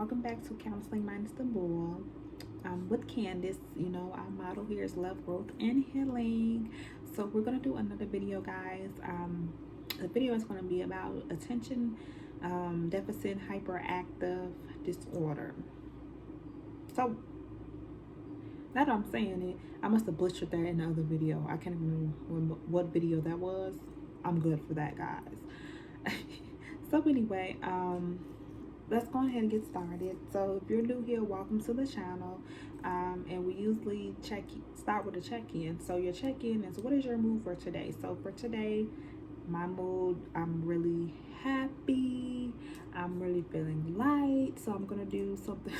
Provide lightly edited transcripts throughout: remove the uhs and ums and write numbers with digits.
Welcome back to Counseling Minus the Bull. With Candace, our motto here is love, growth, and healing. So we're gonna do another video, guys. The video is gonna be about attention deficit hyperactive disorder. So now that I'm saying it, I must have butchered that in the other video. I can't remember what video that was. I'm good for that, guys. So anyway, let's go ahead and get started. So if you're new here, welcome to the channel. And we usually start with a check-in. So your check-in is, what is your mood for today? So for today, my mood, I'm really happy. I'm really feeling light. So I'm gonna do something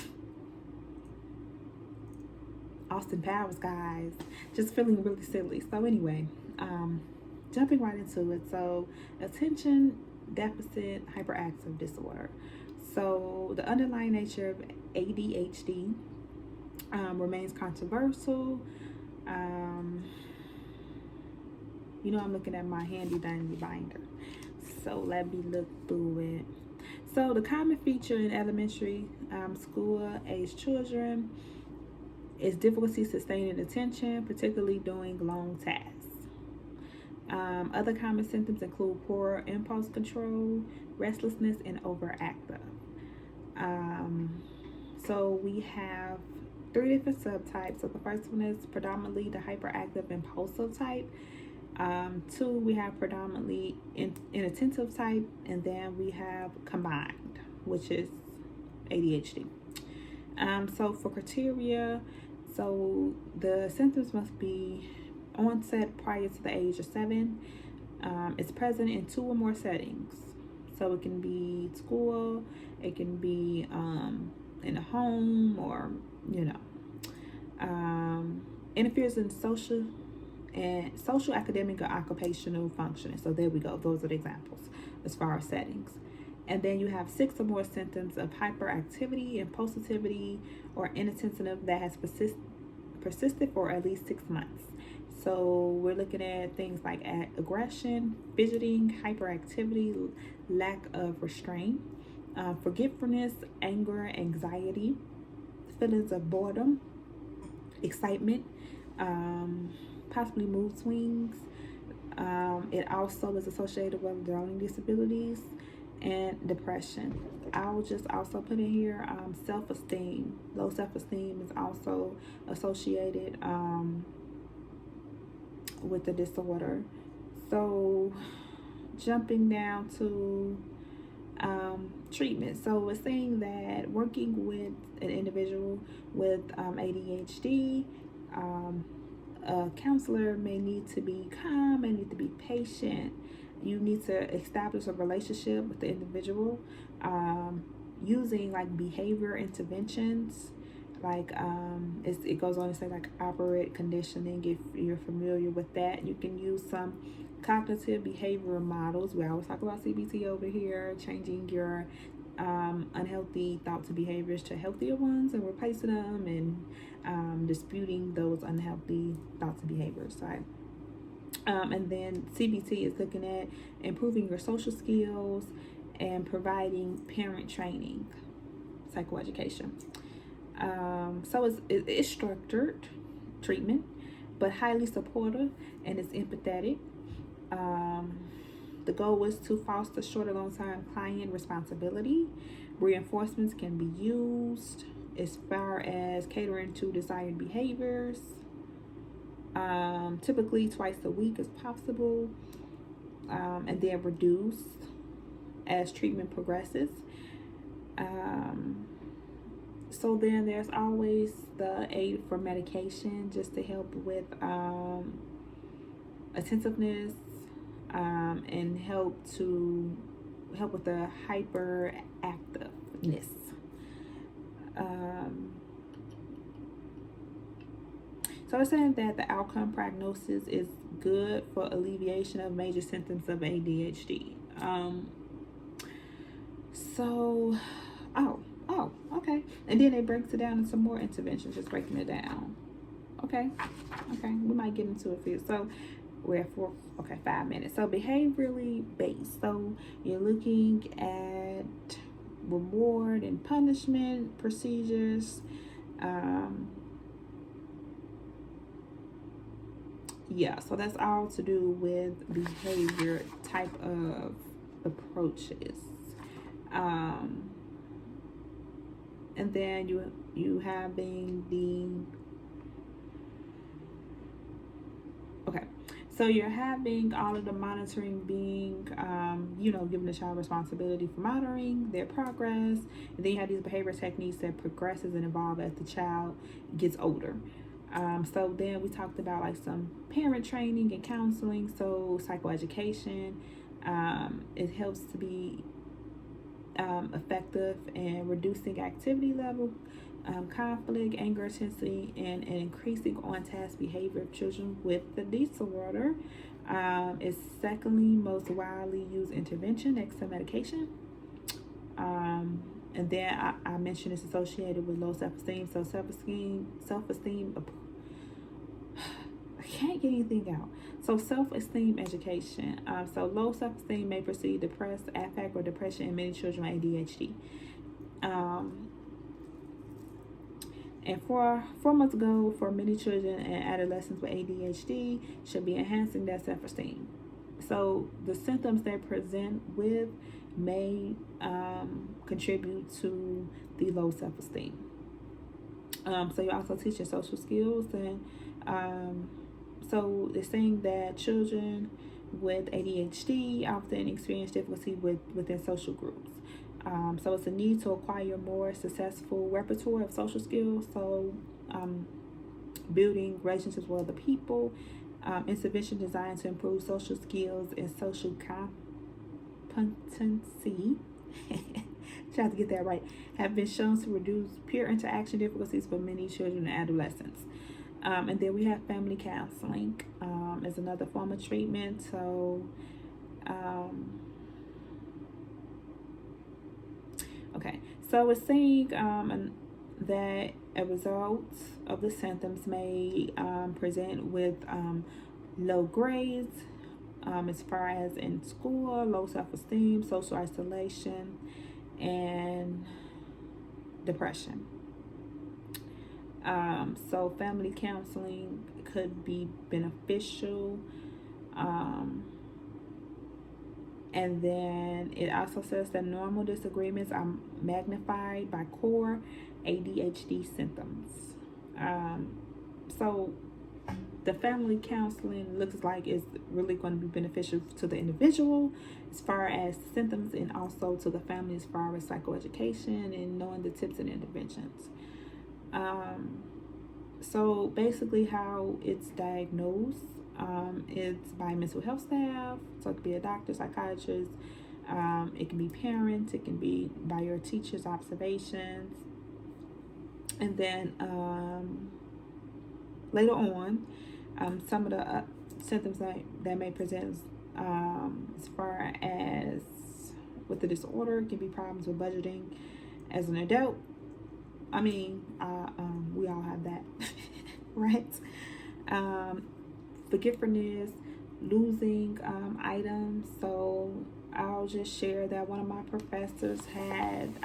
Austin Powers, guys. Just feeling really silly. So anyway, jumping right into it. So attention deficit hyperactive disorder. So the underlying nature of ADHD remains controversial. I'm looking at my handy dandy binder. So let me look through it. So the common feature in elementary school age children is difficulty sustaining attention, particularly doing long tasks. Other common symptoms include poor impulse control, restlessness, and overactive. So we have three different subtypes. So the first one is predominantly the hyperactive impulsive type. Two, we have predominantly inattentive type, and then we have combined, which is ADHD. So for criteria, so the symptoms must be onset prior to the age of 7. It's present in 2 or more settings. So it can be school, it can be in a home, or interferes in social, academic, or occupational functioning. So there we go. Those are the examples as far as settings. And then you have 6 or more symptoms of hyperactivity, impulsivity, or inattentive that has persisted for at least 6 months. So we're looking at things like aggression, fidgeting, hyperactivity, lack of restraint, forgetfulness, anger, anxiety, feelings of boredom, excitement, possibly mood swings. It also is associated with learning disabilities and depression. I'll just also put in here self-esteem. Low self-esteem is also associated with the disorder. So jumping down to treatment. So it's saying that working with an individual with ADHD, a counselor may need to be calm, may need to be patient. You need to establish a relationship with the individual using like behavior interventions. Like it goes on to say like operant conditioning. If you're familiar with that, you can use some cognitive behavioral models. We always talk about CBT over here, changing your unhealthy thoughts and behaviors to healthier ones and replacing them, and disputing those unhealthy thoughts and behaviors. Right? And then CBT is looking at improving your social skills and providing parent training, psychoeducation. So it's structured treatment, but highly supportive, and it's empathetic. The goal is to foster short and long-term client responsibility. Reinforcements can be used as far as catering to desired behaviors. Typically twice a week is possible, and then reduced as treatment progresses. So then there's always the aid for medication, just to help with attentiveness, and help with the hyperactiveness. So it's saying that the outcome prognosis is good for alleviation of major symptoms of ADHD. Okay. And then it breaks it down into more interventions, just breaking it down. Okay. We might get into a few. So we're at 5 minutes. So behaviorally based. So you're looking at reward and punishment procedures. Um, yeah, so that's all to do with behavior type of approaches. Um, and then you having the okay. So you're having all of the monitoring being, giving the child responsibility for monitoring their progress. And then you have these behavior techniques that progresses and evolve as the child gets older. So then we talked about like some parent training and counseling. So psychoeducation, it helps to be effective in reducing activity level, conflict, anger intensity, and increasing on-task behavior of children with the disorder. Is secondly most widely used intervention next to medication. And then I mentioned it's associated with low self-esteem. So self-esteem. I can't get anything out. So self-esteem education. So low self-esteem may precede depressed affect or depression in many children with ADHD. And foremost goal for many children and adolescents with ADHD should be enhancing their self-esteem. So the symptoms they present with may contribute to the low self-esteem. So you also teach your social skills, and so they're saying that children with ADHD often experience difficulty within social groups. So it's a need to acquire more successful repertoire of social skills. So building relationships with other people, intervention designed to improve social skills and social competency. Try to get that right. Have been shown to reduce peer interaction difficulties for many children and adolescents. And then we have family counseling as another form of treatment. So, okay. So it's saying that a result of the symptoms may present with low grades as far as in school, low self-esteem, social isolation, and depression. So family counseling could be beneficial. And then it also says that normal disagreements are magnified by core ADHD symptoms. So the family counseling looks like it's really going to be beneficial to the individual as far as symptoms, and also to the family as far as psychoeducation and knowing the tips and interventions. So basically how it's diagnosed, it's by mental health staff. So it could be a doctor, psychiatrist, it can be parents, it can be by your teacher's observations. And then later on, some of the symptoms that may present as far as with the disorder can be problems with budgeting as an adult. I mean, we all have that, right? Forgetfulness, losing items. So I'll just share that one of my professors had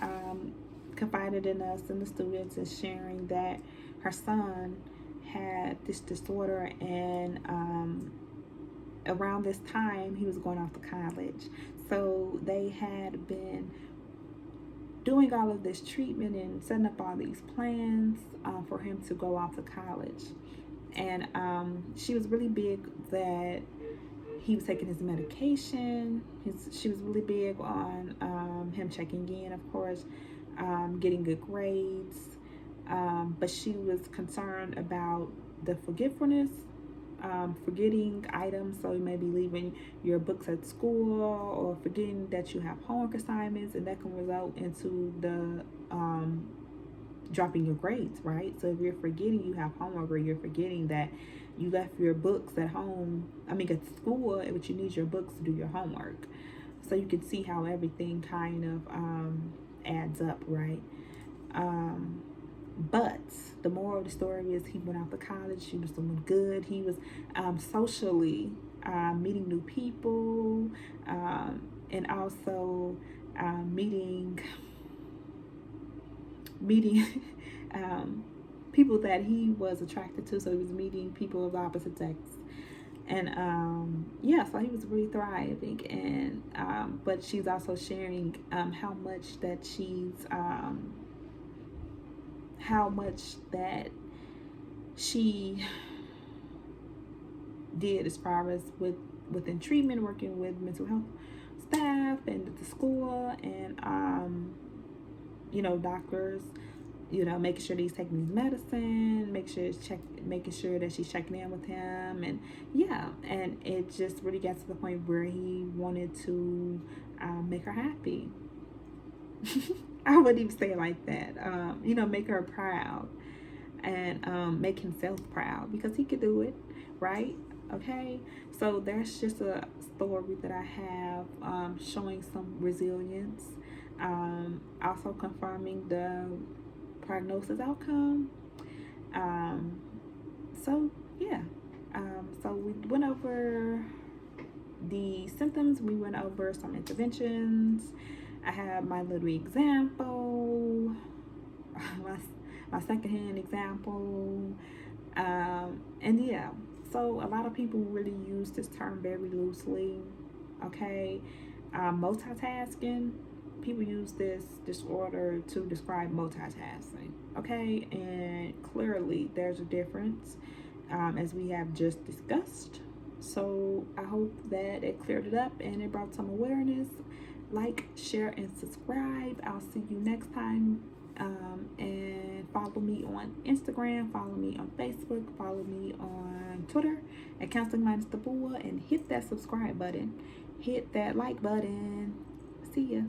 confided in us and the students, is sharing that her son had this disorder, and around this time he was going off to college. So they had been doing all of this treatment and setting up all these plans for him to go off to college. And she was really big that he was taking his medication. She was really big on him checking in, of course, getting good grades. But she was concerned about the forgetfulness, forgetting items. So you may be leaving your books at school or forgetting that you have homework assignments, and that can result into the dropping your grades, right? So if you're forgetting you have homework, or you're forgetting that you left your books at home, at school, but you need your books to do your homework. So you can see how everything kind of adds up, right? But the moral of the story is he went out to college. He was doing good. He was socially meeting new people, and also meeting meeting people that he was attracted to. So he was meeting people of the opposite sex. And yeah, so he was really thriving. And but she's also sharing how much that she did as far as within treatment, working with mental health staff and at the school, and doctors, making sure that he's taking his medicine, making sure that she's checking in with him, and yeah, and it just really got to the point where he wanted to make her happy. I wouldn't even say it like that. Make her proud, and make himself proud, because he could do it, right? Okay, so that's just a story that I have, showing some resilience, also confirming the prognosis outcome. Um, so yeah, so we went over the symptoms. We went over some interventions. I have my little example, my secondhand example, and yeah. So a lot of people really use this term very loosely. Okay, multitasking. People use this disorder to describe multitasking. Okay, and clearly there's a difference, as we have just discussed. So I hope that it cleared it up and it brought some awareness. Like, share, and subscribe. I'll see you next time. And follow me on Instagram, follow me on Facebook, follow me on Twitter at Counseling Minus the Bull, and hit that subscribe button, hit that like button. See ya.